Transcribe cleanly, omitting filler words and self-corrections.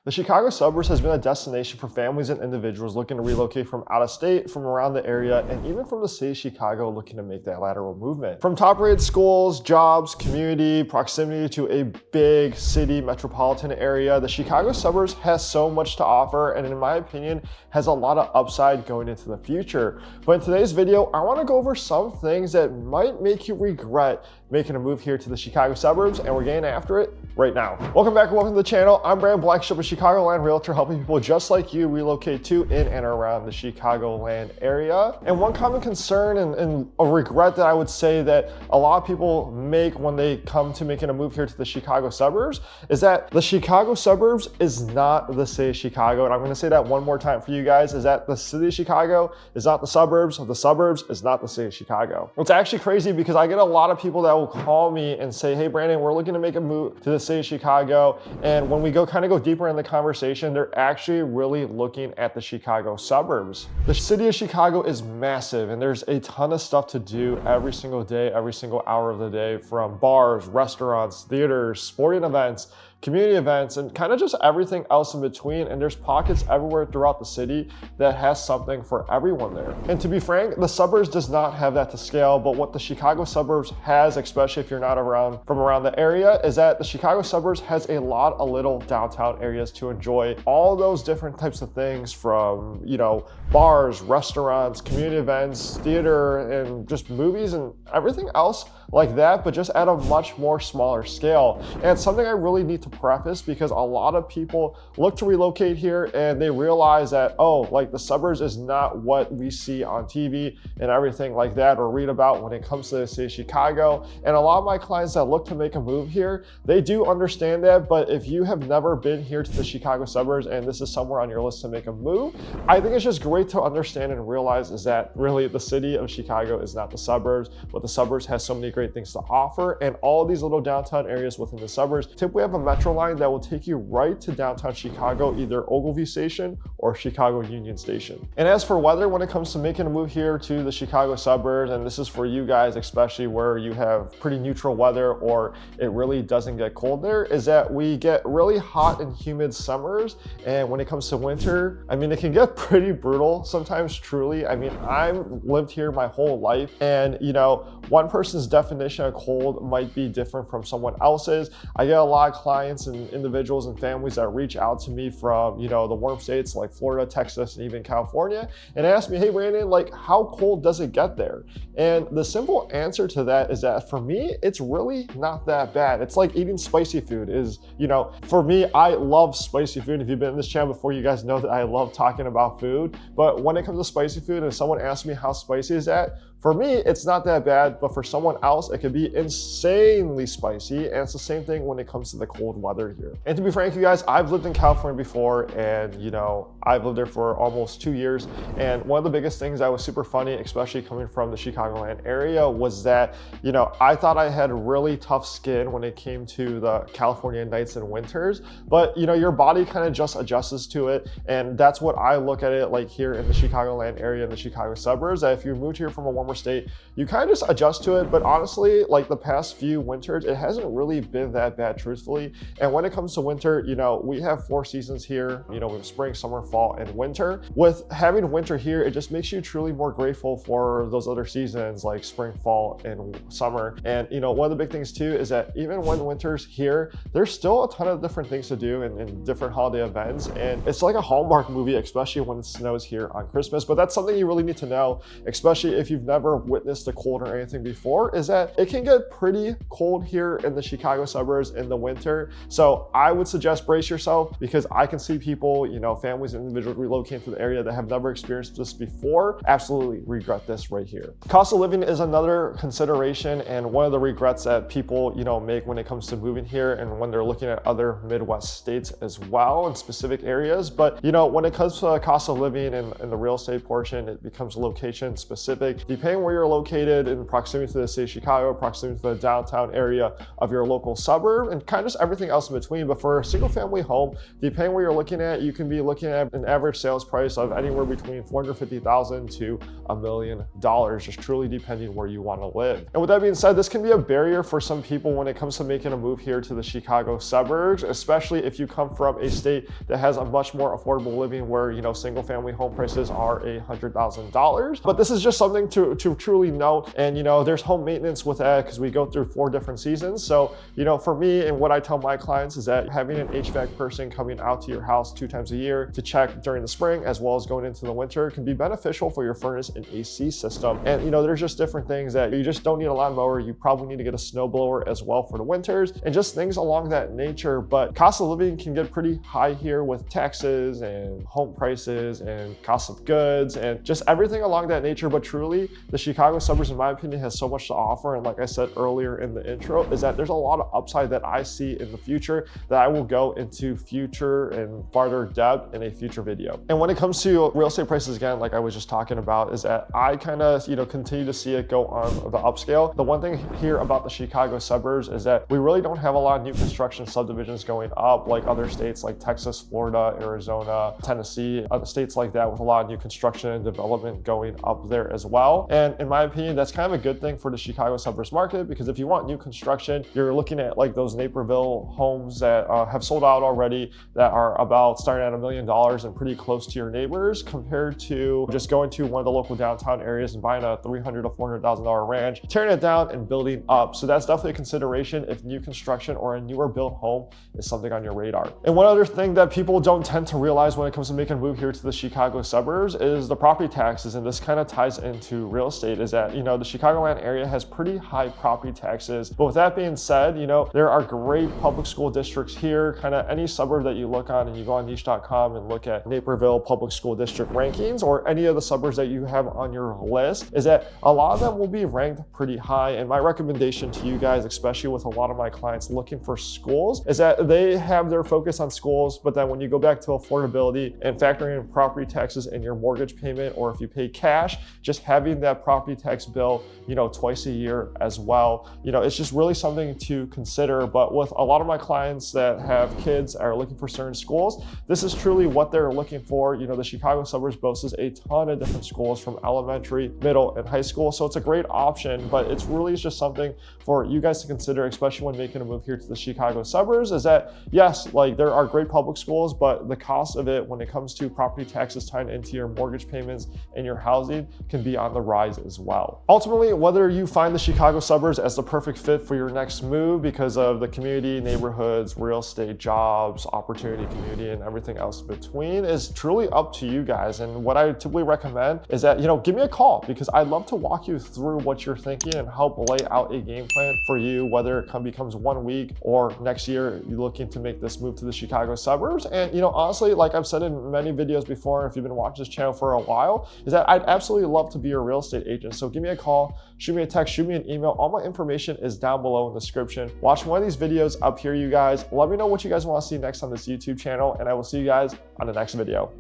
The Chicago suburbs has been a destination for families and individuals looking to relocate from out of state, from around the area, and even from the city of Chicago looking to make that lateral movement. From top-rated schools, jobs, community, proximity to a big city metropolitan area, the Chicago suburbs has so much to offer and in my opinion has a lot of upside going into the future. But in today's video, I want to go over some things that might make you regret making a move here to the Chicago suburbs, and we're getting after it right now. Welcome back and welcome to the channel. I'm Blankenship with Chicagoland Realtor, helping people just like you relocate to, in, and around the Chicagoland area. And one common concern and a regret that I would say that a lot of people make when they come to making a move here to the Chicago suburbs is that the Chicago suburbs is not the city of Chicago. And I'm going to say that one more time for you guys, is that the city of Chicago is not the suburbs is not the city of Chicago. It's actually crazy because I get a lot of people that will call me and say, hey Brandon, we're looking to make a move to the city of Chicago. And when we go deeper in the conversation, they're actually really looking at the Chicago suburbs. The city of Chicago is massive and there's a ton of stuff to do every single day, every single hour of the day, from bars, restaurants, theaters, sporting events, community events, and kind of just everything else in between. And there's pockets everywhere throughout the city that has something for everyone there. And to be frank, the suburbs does not have that to scale, but what the Chicago suburbs has, especially if you're not from around the area, is that the Chicago suburbs has a lot of little downtown areas to enjoy all those different types of things, from, you know, bars, restaurants, community events, theater, and just movies and everything else like that, but just at a much more smaller scale. And it's something I really need to preface because a lot of people look to relocate here and they realize that, oh, like the suburbs is not what we see on TV and everything like that, or read about when it comes to the city of Chicago. And a lot of my clients that look to make a move here, they do understand that. But if you have never been here to the Chicago suburbs and this is somewhere on your list to make a move, I think it's just great to understand and realize is that really the city of Chicago is not the suburbs, but the suburbs has so many great things to offer. And all of these little downtown areas within the suburbs, typically have a metro line that will take you right to downtown Chicago, either Ogilvie Station or Chicago Union Station. And as for weather, when it comes to making a move here to the Chicago suburbs, and this is for you guys, especially where you have pretty neutral weather or it really doesn't get cold there, is that we get really hot and humid summers. And when it comes to winter, I mean, it can get pretty brutal sometimes, truly. I mean, I've lived here my whole life, and you know, one person's definition of cold might be different from someone else's. I get a lot of clients and individuals and families that reach out to me from, you know, the warm states like Florida, Texas, and even California, and ask me, hey Brandon, like how cold does it get there? And the simple answer to that is that for me, it's really not that bad. It's like eating spicy food is, you know, for me, I love spicy food. If you've been in this channel before, you guys know that I love talking about food. But when it comes to spicy food and someone asks me how spicy is that, for me, it's not that bad, but for someone else, it could be insanely spicy. And it's the same thing when it comes to the cold weather here. And to be frank, you guys, I've lived in California before, and you know, I've lived there for almost 2 years. And one of the biggest things that was super funny, especially coming from the Chicagoland area, was that, you know, I thought I had really tough skin when it came to the California nights and winters, but you know, your body kind of just adjusts to it. And that's what I look at it like here in the Chicagoland area, in the Chicago suburbs, that if you moved here from a warmer state, you kind of just adjust to it. But honestly, like the past few winters, it hasn't really been that bad, truthfully. And when it comes to winter, you know, we have 4 seasons here. You know, we have spring, summer, fall, and winter. With having winter here, it just makes you truly more grateful for those other seasons like spring, fall, and summer. And you know, one of the big things too is that even when winter's here, there's still a ton of different things to do and different holiday events. And it's like a Hallmark movie, especially when it snows here on Christmas. But that's something you really need to know, especially if you've never witnessed the cold or anything before, is that it can get pretty cold here in the Chicago suburbs in the winter. So I would suggest brace yourself, because I can see people, you know, families and individuals relocating to the area that have never experienced this before absolutely regret this right here. Cost of living is another consideration, and one of the regrets that people, you know, make when it comes to moving here and when they're looking at other Midwest states as well in specific areas. But you know, when it comes to cost of living and the real estate portion, it becomes location specific. Depending depending where you're located in proximity to the city of Chicago, proximity to the downtown area of your local suburb, and kind of just everything else in between. But for a single family home, depending where you're looking at, you can be looking at an average sales price of anywhere between $450,000 to $1 million, just truly depending where you want to live. And with that being said, this can be a barrier for some people when it comes to making a move here to the Chicago suburbs, especially if you come from a state that has a much more affordable living where, you know, single family home prices are $100,000. But this is just something to truly note. And, you know, there's home maintenance with that because we go through 4 different seasons. So, you know, for me and what I tell my clients is that having an HVAC person coming out to your house 2 times a year to check during the spring as well as going into the winter can be beneficial for your furnace and AC system. And, you know, there's just different things that you just don't need a lawnmower. You probably need to get a snowblower as well for the winters and just things along that nature. But cost of living can get pretty high here with taxes and home prices and cost of goods and just everything along that nature. But truly, the Chicago suburbs, in my opinion, has so much to offer. And like I said earlier in the intro, is that there's a lot of upside that I see in the future that I will go into future and farther depth in a future video. And when it comes to real estate prices, again, like I was just talking about, is that I kind of, you know, continue to see it go on the upscale. The one thing here about the Chicago suburbs is that we really don't have a lot of new construction subdivisions going up like other states like Texas, Florida, Arizona, Tennessee, other states like that with a lot of new construction and development going up there as well. And in my opinion, that's kind of a good thing for the Chicago suburbs market, because if you want new construction, you're looking at like those Naperville homes that have sold out already that are about starting at $1 million and pretty close to your neighbors, compared to just going to one of the local downtown areas and buying a $300,000 to $400,000 ranch, tearing it down and building up. So that's definitely a consideration if new construction or a newer built home is something on your radar. And one other thing that people don't tend to realize when it comes to making a move here to the Chicago suburbs is the property taxes. And this kind of ties into real estate, is that, you know, the Chicagoland area has pretty high property taxes. But with that being said, you know, there are great public school districts here. Kind of any suburb that you look on and you go on niche.com and look at Naperville public school district rankings, or any of the suburbs that you have on your list, is that a lot of them will be ranked pretty high. And my recommendation to you guys, especially with a lot of my clients looking for schools, is that they have their focus on schools, but then when you go back to affordability and factoring in property taxes in your mortgage payment, or if you pay cash, just having that property tax bill, you know, twice a year as well, you know, it's just really something to consider. But with a lot of my clients that have kids are looking for certain schools, this is truly what they're looking for. You know, the Chicago suburbs boasts a ton of different schools from elementary, middle, and high school. So it's a great option, but it's really just something for you guys to consider, especially when making a move here to the Chicago suburbs, is that yes, like there are great public schools, but the cost of it when it comes to property taxes tied into your mortgage payments and your housing can be on the rise as well. Ultimately, whether you find the Chicago suburbs as the perfect fit for your next move because of the community, neighborhoods, real estate, jobs, opportunity, community, and everything else in between is truly up to you guys. And what I typically recommend is that, you know, give me a call, because I'd love to walk you through what you're thinking and help lay out a game plan for you, whether it becomes 1 week or next year you're looking to make this move to the Chicago suburbs. And, you know, honestly, like I've said in many videos before, if you've been watching this channel for a while, is that I'd absolutely love to be your real estate agent. So give me a call, shoot me a text, shoot me an email. All my information is down below in the description. Watch one of these videos up here, you guys. Let me know what you guys want to see next on this YouTube channel, and I will see you guys on the next video.